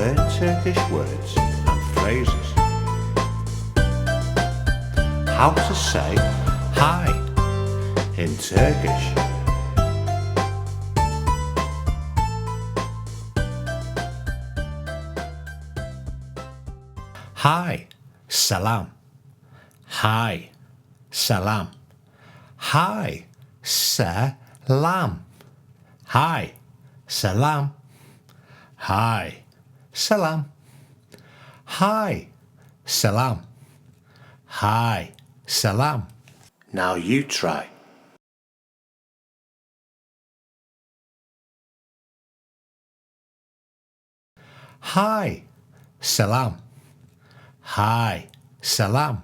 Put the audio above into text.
learn Turkish words and phrases. How to say hi in Turkish. Hi, salam. Hi, salam. Hi, salam. Hi, salam. Hi, salam. Hi, salam. Hi, salam. Now you try. Hi, salam. Hi, salam.